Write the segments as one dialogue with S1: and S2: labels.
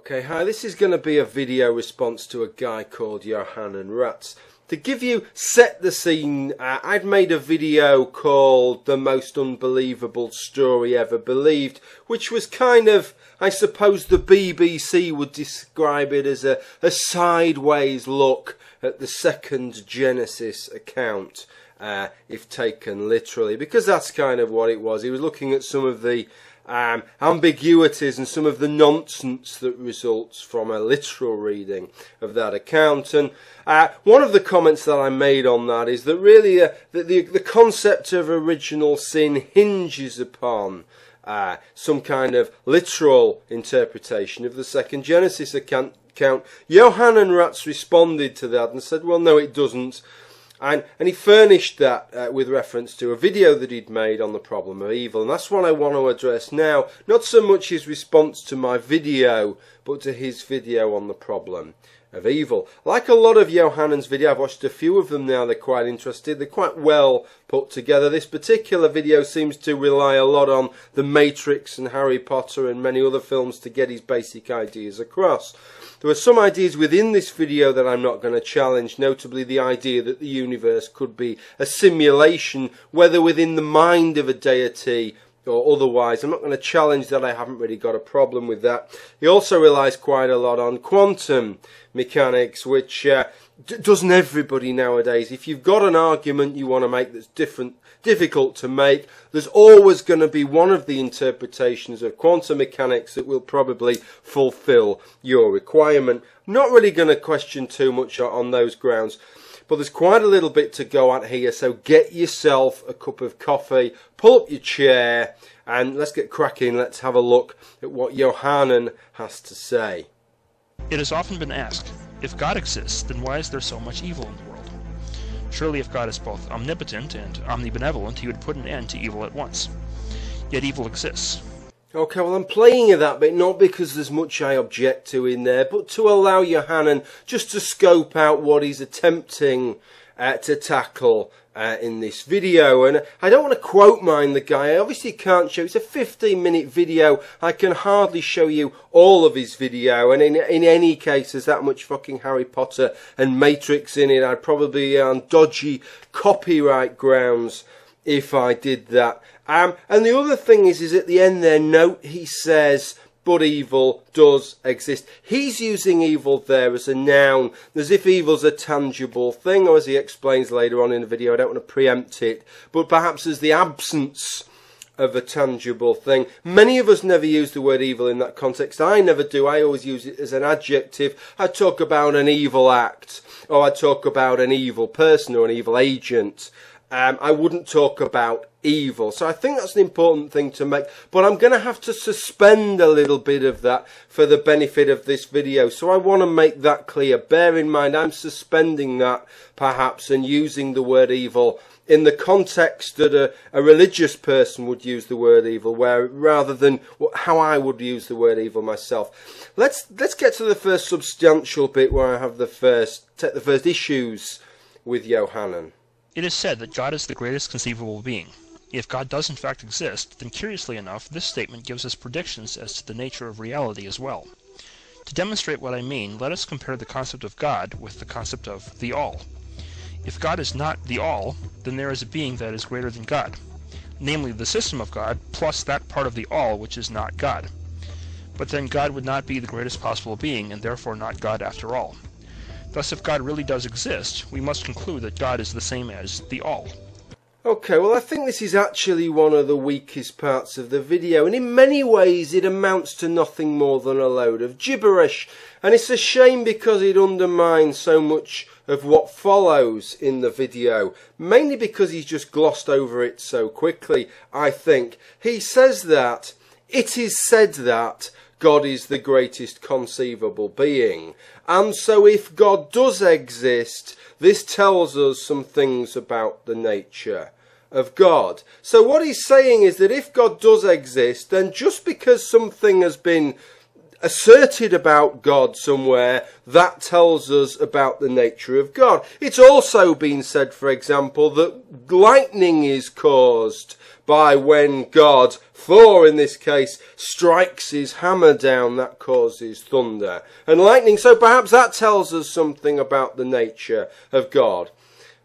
S1: Okay, hi, this is going to be a video response to a guy called Johanan Raatz. To give you, set the scene, I'd made a video called The Most Unbelievable Story Ever Believed, which was kind of, I suppose the BBC would describe it as a sideways look at the second Genesis account, if taken literally, because that's kind of what it was. He was looking at some of the ambiguities and some of the nonsense that results from a literal reading of that account. And one of the comments that I made on that is that really the concept of original sin hinges upon some kind of literal interpretation of the second Genesis account. Johanan Raatz responded to that and said, well, no, it doesn't. And he furnished that with reference to a video that he'd made on the problem of evil. And that's what I want to address now. Not so much his response to my video, but to his video on the problem of evil. Like a lot of Johanan's videos, I've watched a few of them now, they're quite interesting. They're quite well put together. This particular video seems to rely a lot on The Matrix and Harry Potter and many other films to get his basic ideas across. There are some ideas within this video that I'm not going to challenge, notably the idea that the universe could be a simulation, whether within the mind of a deity or otherwise. I'm not going to challenge that. I haven't really got a problem with that. He also relies quite a lot on quantum mechanics, which doesn't everybody nowadays. If you've got an argument you want to make that's difficult to make, there's always going to be one of the interpretations of quantum mechanics that will probably fulfill your requirement. I'm not really going to question too much on those grounds, but there's quite a little bit to go at here, so get yourself a cup of coffee, pull up your chair, and let's get cracking. Let's have a look at what Johanan has to say.
S2: It has often been asked, if God exists, then why is there so much evil in the world? Surely if God is both omnipotent and omnibenevolent, he would put an end to evil at once. Yet evil exists. Okay,
S1: well, I'm playing at that bit not because there's much I object to in there, but to allow Johanan just to scope out what he's attempting to tackle in this video. And I don't want to quote mine the guy. I obviously can't show. It's a 15-minute video. I can hardly show you all of his video. And in any case, there's that much fucking Harry Potter and Matrix in it. I'd probably be on dodgy copyright grounds if I did that. And the other thing is at the end there, note he says, but evil does exist. He's using evil there as a noun, as if evil's a tangible thing, or as he explains later on in the video. I don't want to preempt it, but perhaps as the absence of a tangible thing. Many of us never use the word evil in that context. I never do. I always use it as an adjective. I talk about an evil act, or I talk about an evil person or an evil agent. I wouldn't talk about evil. So I think that's an important thing to make. But I'm going to have to suspend a little bit of that for the benefit of this video. So I want to make that clear. Bear in mind, I'm suspending that perhaps and using the word evil in the context that a religious person would use the word evil, where rather than how I would use the word evil myself. Let's get to the first substantial bit where I have the first issues with Johanan.
S2: It is said that God is the greatest conceivable being. If God does in fact exist, then curiously enough, this statement gives us predictions as to the nature of reality as well. To demonstrate what I mean, let us compare the concept of God with the concept of the All. If God is not the All, then there is a being that is greater than God, namely the system of God plus that part of the All which is not God. But then God would not be the greatest possible being, and therefore not God after all. Thus, if God really does exist, we must conclude that God is the same as the All.
S1: Okay, well, I think this is actually one of the weakest parts of the video, and in many ways it amounts to nothing more than a load of gibberish. And it's a shame because it undermines so much of what follows in the video, mainly because he's just glossed over it so quickly, I think. He says that, it is said that, God is the greatest conceivable being. And so if God does exist, this tells us some things about the nature of God. So what he's saying is that if God does exist, then just because something has been asserted about God somewhere that tells us about the nature of God. It's also been said, for example, that lightning is caused by when God, Thor in this case, strikes his hammer down. That causes thunder and lightning. So perhaps that tells us something about the nature of God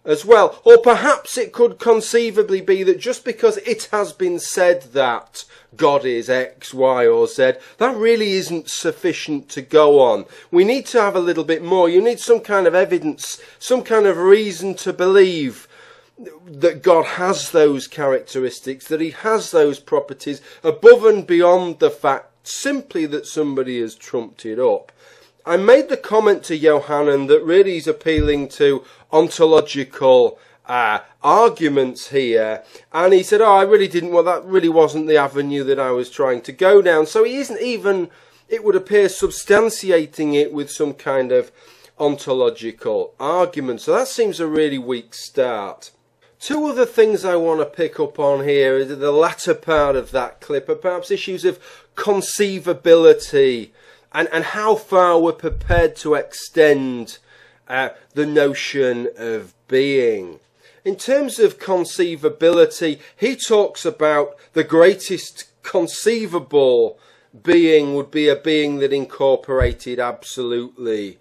S1: as well. Or perhaps it could conceivably be that just because it has been said that God is X, Y or Z, that really isn't sufficient to go on. We need to have a little bit more. You need some kind of evidence, some kind of reason to believe that God has those characteristics, that he has those properties above and beyond the fact simply that somebody has trumped it up. I made the comment to Johanan that really he's appealing to ontological arguments here, and he said, oh, I really didn't, well, that really wasn't the avenue that I was trying to go down. So he isn't even, it would appear, substantiating it with some kind of ontological argument. So that seems a really weak start. Two other things I want to pick up on here is the latter part of that clip are perhaps issues of conceivability and how far we're prepared to extend the notion of being. In terms of conceivability, he talks about the greatest conceivable being would be a being that incorporated absolutely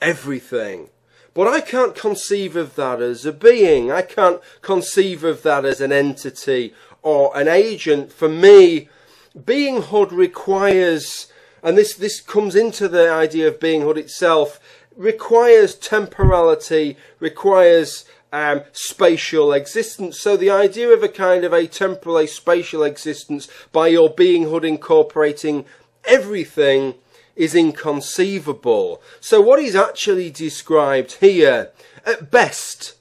S1: everything. But I can't conceive of that as a being. I can't conceive of that as an entity or an agent. For me, beinghood requires, and this comes into the idea of beinghood itself, requires temporality, requires spatial existence. So the idea of a kind of a temporal, a spatial existence by your beinghood incorporating everything is inconceivable. So what he's actually described here, at best,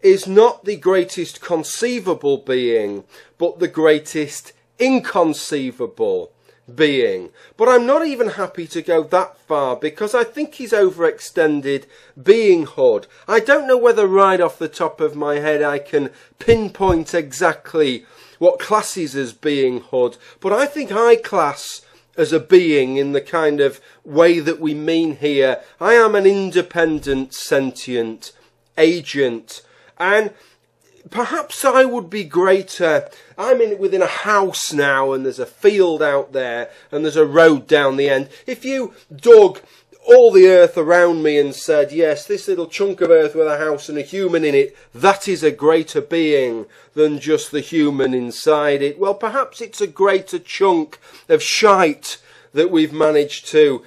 S1: is not the greatest conceivable being, but the greatest inconceivable being. But I'm not even happy to go that far, because I think he's overextended beinghood. I don't know whether right off the top of my head I can pinpoint exactly what classes as beinghood, but I think I class as a being in the kind of way that we mean here. I am an independent, sentient agent, and perhaps I would be greater. I'm within a house now, and there's a field out there, and there's a road down the end. If you dug all the earth around me and said, yes, this little chunk of earth with a house and a human in it, that is a greater being than just the human inside it. Well, perhaps it's a greater chunk of shite that we've managed to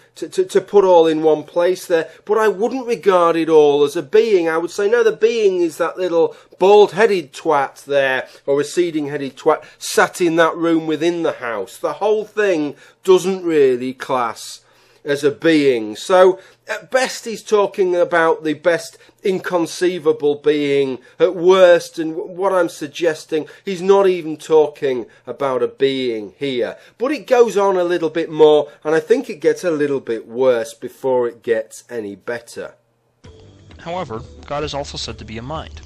S1: put all in one place there. But I wouldn't regard it all as a being. I would say, no, the being is that little bald-headed twat there, or receding-headed twat, sat in that room within the house. The whole thing doesn't really class as a being. So at best he's talking about the best inconceivable being. At worst, and what I'm suggesting, he's not even talking about a being here. But it goes on a little bit more, and I think it gets a little bit worse before it gets any better.
S2: However, God is also said to be a mind.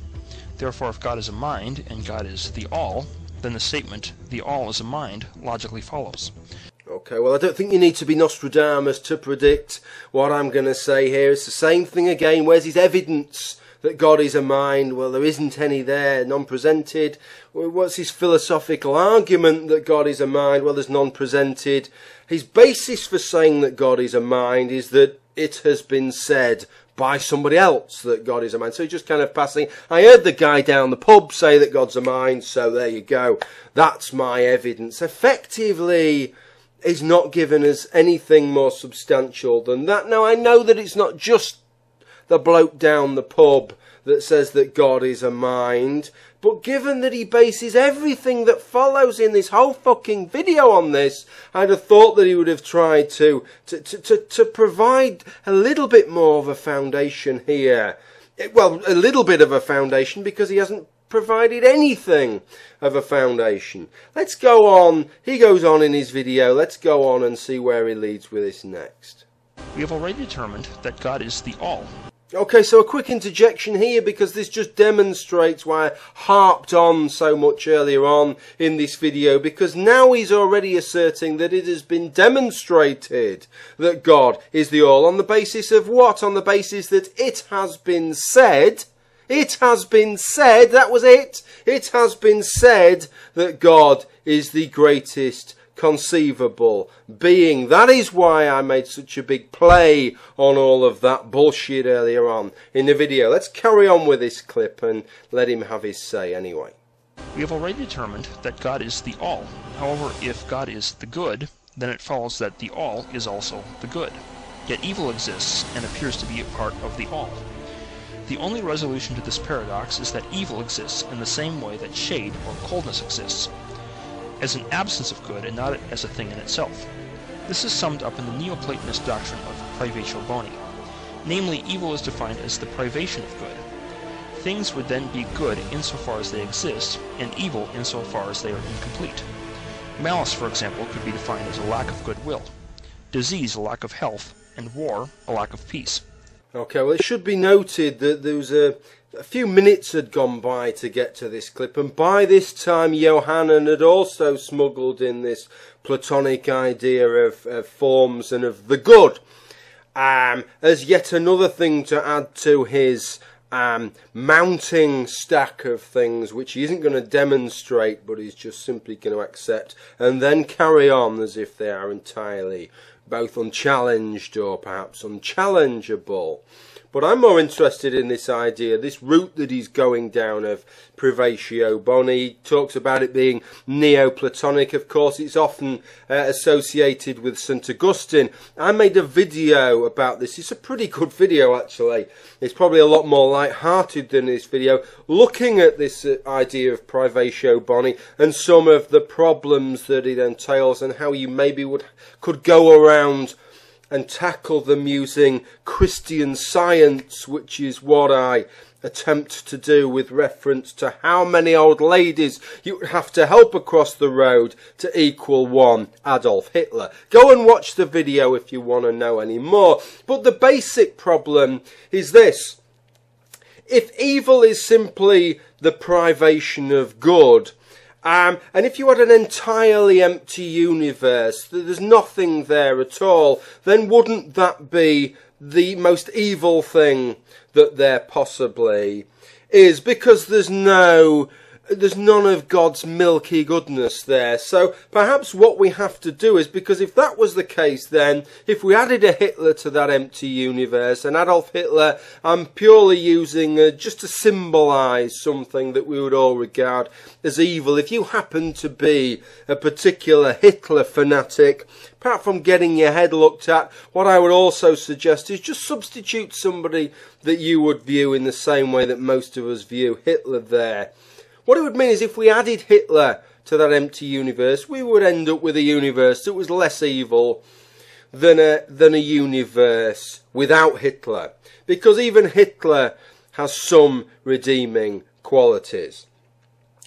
S2: Therefore, if God is a mind, and God is the all, then the statement, the all is a mind, logically follows.
S1: Okay, well, I don't think you need to be Nostradamus to predict what I'm going to say here. It's the same thing again. Where's his evidence that God is a mind? Well, there isn't any there, none presented. What's his philosophical argument that God is a mind? Well, there's none presented. His basis for saying that God is a mind is that it has been said by somebody else that God is a mind. So he's just kind of passing, I heard the guy down the pub say that God's a mind, so there you go. That's my evidence. Effectively, he's not given us anything more substantial than that. Now, I know that it's not just the bloke down the pub that says that God is a mind, but given that he bases everything that follows in this whole fucking video on this, I'd have thought that he would have tried to provide a little bit more of a foundation here. Well, a little bit of a foundation, because he hasn't provided anything of a foundation. Let's go on. He goes on in his video. Let's go on and see where he leads with this next.
S2: We have already determined that God is the all.
S1: Okay, so a quick interjection here, because this just demonstrates why I harped on so much earlier on in this video, because now he's already asserting that it has been demonstrated that God is the all. On the basis of what? On the basis that it has been said. It has been said, that was it. It has been said that God is the greatest conceivable being. That is why I made such a big play on all of that bullshit earlier on in the video. Let's carry on with this clip and let him have his say anyway.
S2: We have already determined that God is the all. However, if God is the good, then it follows that the all is also the good. Yet evil exists and appears to be a part of the all. The only resolution to this paradox is that evil exists in the same way that shade or coldness exists, as an absence of good and not as a thing in itself. This is summed up in the Neoplatonist doctrine of privatio boni. Namely, evil is defined as the privation of good. Things would then be good insofar as they exist, and evil insofar as they are incomplete. Malice, for example, could be defined as a lack of goodwill, disease a lack of health, and war a lack of peace.
S1: Okay, well, it should be noted that there was a few minutes had gone by to get to this clip, and by this time Johanan had also smuggled in this Platonic idea of forms and of the good, as yet another thing to add to his mounting stack of things, which he isn't going to demonstrate, but he's just simply going to accept and then carry on as if they are entirely both unchallenged or perhaps unchallengeable. But I'm more interested in this idea, this route that he's going down of privatio boni. He talks about it being Neoplatonic. Of course, it's often associated with St. Augustine. I made a video about this. It's a pretty good video, actually. It's probably a lot more light-hearted than this video, looking at this idea of privatio boni and some of the problems that it entails and how you maybe could go around and tackle them using Christian Science, which is what I attempt to do with reference to how many old ladies you would have to help across the road to equal one Adolf Hitler. Go and watch the video if you want to know any more. But the basic problem is this. If evil is simply the privation of good, and if you had an entirely empty universe, there's nothing there at all, then wouldn't that be the most evil thing that there possibly is? Because there's none of God's milky goodness there. So perhaps what we have to do is, because if that was the case, then if we added a Hitler to that empty universe, and Adolf Hitler, I'm purely using just to symbolise something that we would all regard as evil. If you happen to be a particular Hitler fanatic, apart from getting your head looked at, what I would also suggest is just substitute somebody that you would view in the same way that most of us view Hitler there. What it would mean is if we added Hitler to that empty universe, we would end up with a universe that was less evil than a universe without Hitler. Because even Hitler has some redeeming qualities.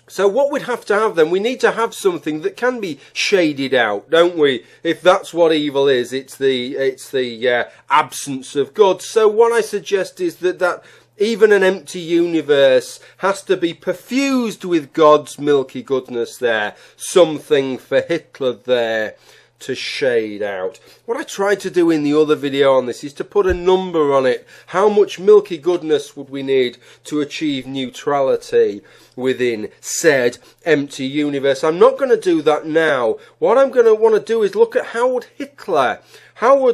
S1: So what we'd have to have then, we need to have something that can be shaded out, don't we? If that's what evil is, it's the absence of good. So what I suggest is that even an empty universe has to be perfused with God's milky goodness there. Something for Hitler there to shade out. What I tried to do in the other video on this is to put a number on it. How much milky goodness would we need to achieve neutrality within said empty universe? I'm not going to do that now. What I'm going to want to do is look at how would Hitler, how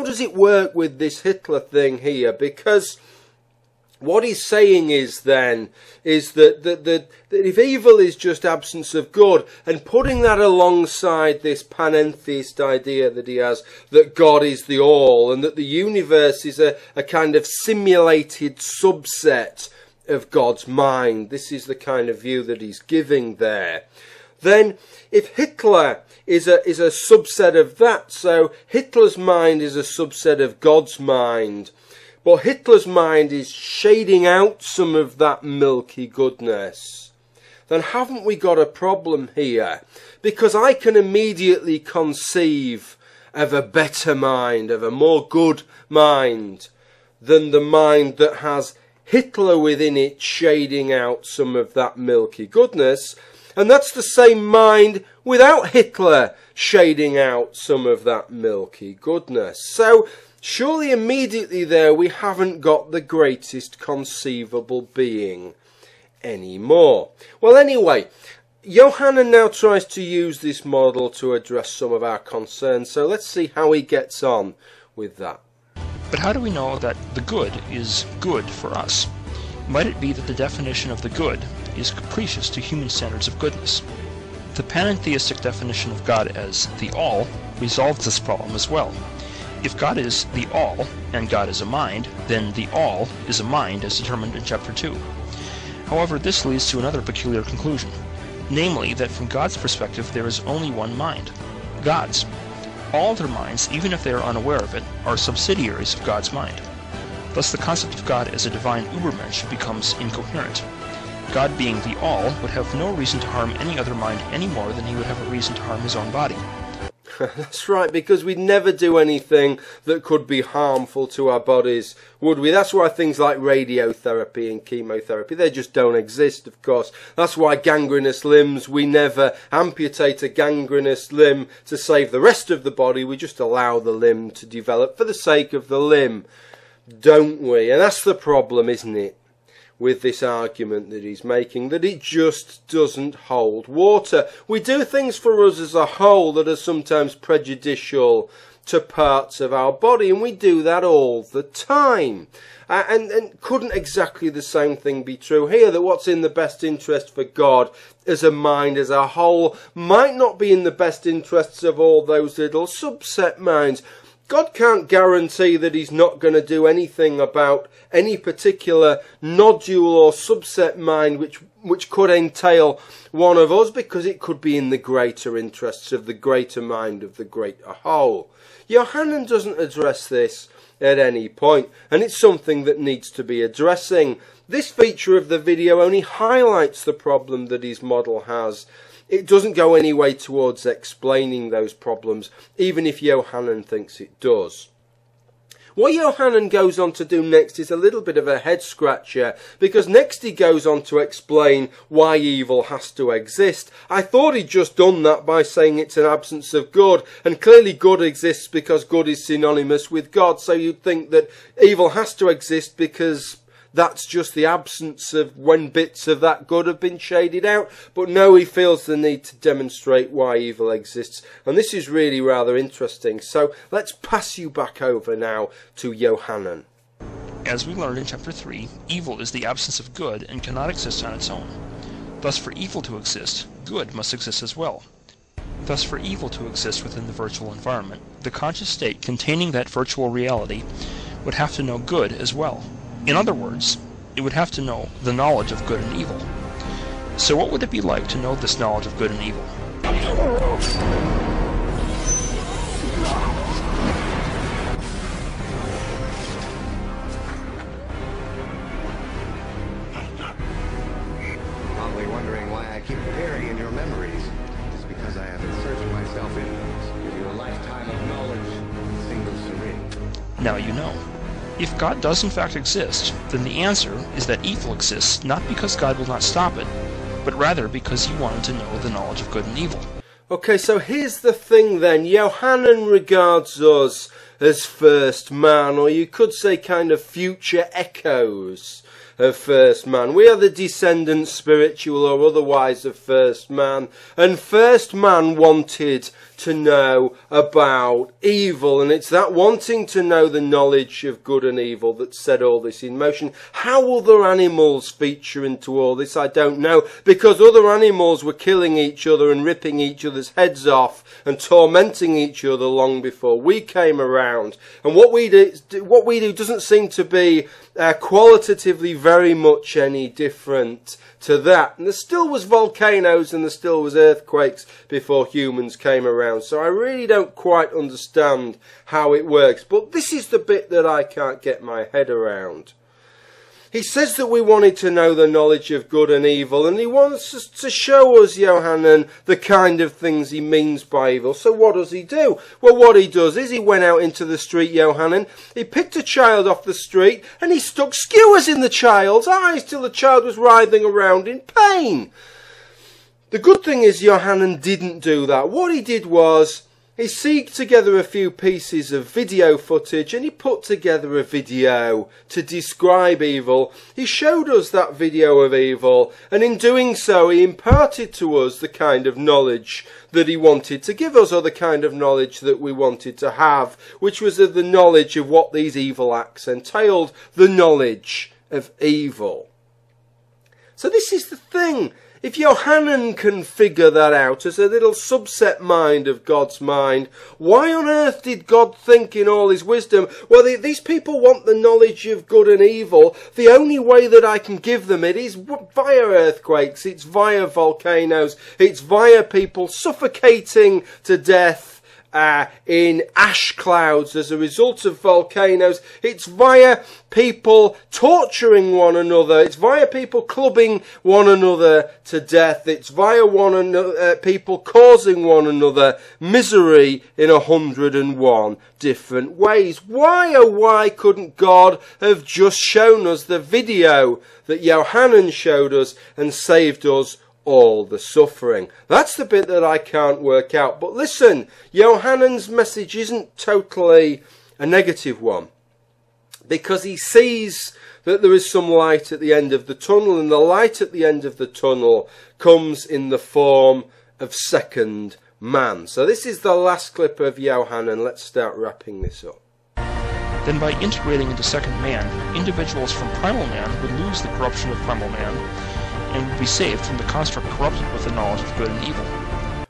S1: does it work with this Hitler thing here? Because what he's saying is then, is that if evil is just absence of good, and putting that alongside this panentheist idea that he has, that God is the all, and that the universe is a kind of simulated subset of God's mind, this is the kind of view that he's giving there. Then, if Hitler is a subset of that, so Hitler's mind is a subset of God's mind, but Hitler's mind is shading out some of that milky goodness, then haven't we got a problem here? Because I can immediately conceive of a better mind, of a more good mind than the mind that has Hitler within it shading out some of that milky goodness. And that's the same mind without Hitler shading out some of that milky goodness. So surely immediately there we haven't got the greatest conceivable being anymore. Well, anyway, Johanan now tries to use this model to address some of our concerns, so let's see how he gets on with that.
S2: But how do we know that the good is good for us? Might it be that the definition of the good is capricious to human standards of goodness? The pantheistic definition of God as the all resolves this problem as well. If God is the all, and God is a mind, then the all is a mind as determined in chapter 2. However, this leads to another peculiar conclusion, namely that from God's perspective there is only one mind, God's. All other minds, even if they are unaware of it, are subsidiaries of God's mind. Thus the concept of God as a divine Übermensch becomes incoherent. God being the all would have no reason to harm any other mind any more than he would have a reason to harm his own body.
S1: That's right, because we'd never do anything that could be harmful to our bodies, would we? That's why things like radiotherapy and chemotherapy, they just don't exist, of course. That's why gangrenous limbs, we never amputate a gangrenous limb to save the rest of the body. We just allow the limb to develop for the sake of the limb, don't we? And that's the problem, isn't it, with this argument that he's making, that it just doesn't hold water. We do things for us as a whole that are sometimes prejudicial to parts of our body, and we do that all the time. And couldn't exactly the same thing be true here, that what's in the best interest for God as a mind as a whole might not be in the best interests of all those little subset minds? God can't guarantee that he's not going to do anything about any particular nodule or subset mind which could entail one of us, because it could be in the greater interests of the greater mind of the greater whole. Johanan doesn't address this at any point, and it's something that needs to be addressing. This feature of the video only highlights the problem that his model has. It doesn't go any way towards explaining those problems, even if Johanan thinks it does. What Johanan goes on to do next is a little bit of a head scratcher, because next he goes on to explain why evil has to exist. I thought he'd just done that by saying it's an absence of good, and clearly good exists because good is synonymous with God, so you'd think that evil has to exist because that's just the absence of when bits of that good have been shaded out. But no, he feels the need to demonstrate why evil exists. And this is really rather interesting. So let's pass you back over now to Johanan.
S2: As we learned in chapter 3, evil is the absence of good and cannot exist on its own. Thus for evil to exist, good must exist as well. Thus for evil to exist within the virtual environment, the conscious state containing that virtual reality would have to know good as well. In other words, it would have to know the knowledge of good and evil. So what would it be like to know this knowledge of good and evil?
S3: Probably wondering why I keep appearing in your memories. It's because I have inserted myself in to give you a lifetime of knowledge in a single syringe.
S2: Now you know. If God does in fact exist, then the answer is that evil exists not because God will not stop it, but rather because he wanted to know the knowledge of good and evil.
S1: Okay, so here's the thing then. Johanan regards us as first man, or you could say kind of future echoes of first man. We are the descendants, spiritual or otherwise, of first man, and first man wanted to know about evil, and it's that wanting to know the knowledge of good and evil that set all this in motion. How other animals feature into all this, I don't know, because other animals were killing each other and ripping each other's heads off and tormenting each other long before we came around. And what we do doesn't seem to be qualitatively very much any different to that. And there still was volcanoes and there still was earthquakes before humans came around. So I really don't quite understand how it works. But this is the bit that I can't get my head around. He says that we wanted to know the knowledge of good and evil, and he wants us to show us, Johanan, the kind of things he means by evil. So what does he do? Well, what he does is he went out into the street, Johanan, he picked a child off the street, and he stuck skewers in the child's eyes till the child was writhing around in pain. The good thing is Johanan didn't do that. What he did was, he seeked together a few pieces of video footage and he put together a video to describe evil. He showed us that video of evil, and in doing so he imparted to us the kind of knowledge that he wanted to give us, or the kind of knowledge that we wanted to have, which was the knowledge of what these evil acts entailed, the knowledge of evil. So this is the thing. If Johanan can figure that out as a little subset mind of God's mind, why on earth did God think in all his wisdom, well, these people want the knowledge of good and evil. The only way that I can give them it is via earthquakes, it's via volcanoes, it's via people suffocating to death in ash clouds as a result of volcanoes. It's via people torturing one another. It's via people clubbing one another to death. It's via people causing one another misery in 101 different ways. Why, oh why couldn't God have just shown us the video that Johanan showed us and saved us all the suffering? That's the bit that I can't work out. But listen, Johanan's message isn't totally a negative one, because he sees that there is some light at the end of the tunnel, and the light at the end of the tunnel comes in the form of second man. So this is the last clip of Johanan. Let's start wrapping this up.
S2: Then by integrating into second man, individuals from primal man would lose the corruption of primal man, and would be saved from the construct corrupted with the knowledge of good and evil.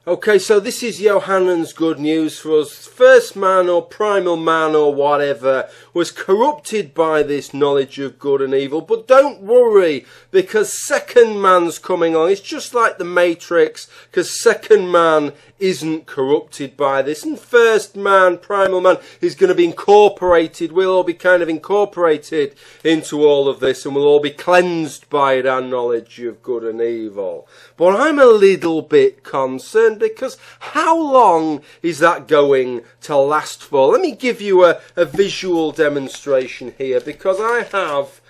S1: Okay, so this is Johanan's good news for us. First man, or primal man, or whatever, was corrupted by this knowledge of good and evil. But don't worry, because second man's coming on. It's just like the Matrix, because second man isn't corrupted by this. And first man, primal man, is going to be incorporated. We'll all be kind of incorporated into all of this, and we'll all be cleansed by it, our knowledge of good and evil. But I'm a little bit concerned, because how long is that going to last for? Let me give you a visual demonstration here, because I have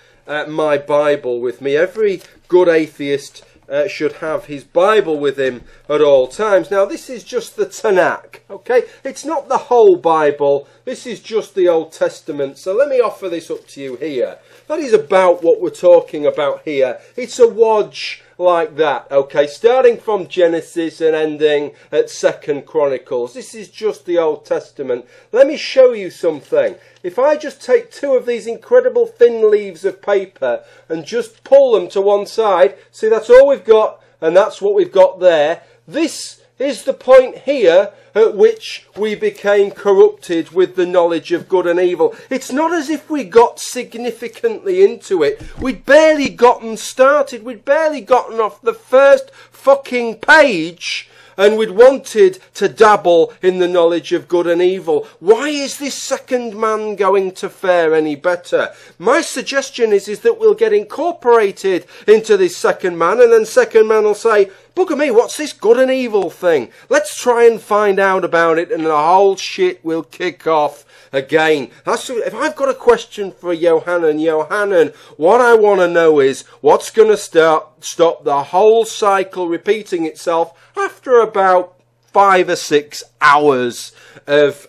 S1: my Bible with me. Every good atheist should have his Bible with him at all times. Now, this is just the Tanakh, okay? It's not the whole Bible. This is just the Old Testament. So let me offer this up to you here. That is about what we're talking about here. It's a wodge like that, okay, starting from Genesis and ending at 2nd Chronicles. This is just the Old Testament. Let me show you something. If I just take two of these incredible thin leaves of paper and just pull them to one side, see, that's all we've got, and that's what we've got there. This is the point here at which we became corrupted with the knowledge of good and evil. It's not as if we got significantly into it. We'd barely gotten started. We'd barely gotten off the first fucking page, and we'd wanted to dabble in the knowledge of good and evil. Why is this second man going to fare any better? My suggestion is that we'll get incorporated into this second man, and then second man will say, bugger me, what's this good and evil thing? Let's try and find out about it, and the whole shit will kick off again. If I've got a question for Johanan, what I want to know is what's going to stop the whole cycle repeating itself after about 5 or 6 hours of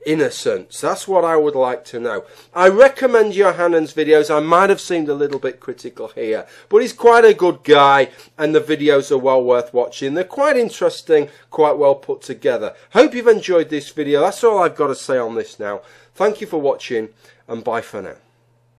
S1: innocence. That's what I would like to know. I recommend Johanan's videos. I might have seemed a little bit critical here, but he's quite a good guy, and the videos are well worth watching. They're quite interesting, quite well put together. Hope you've enjoyed this video. That's all I've got to say on this now. Thank you for watching, and bye for now.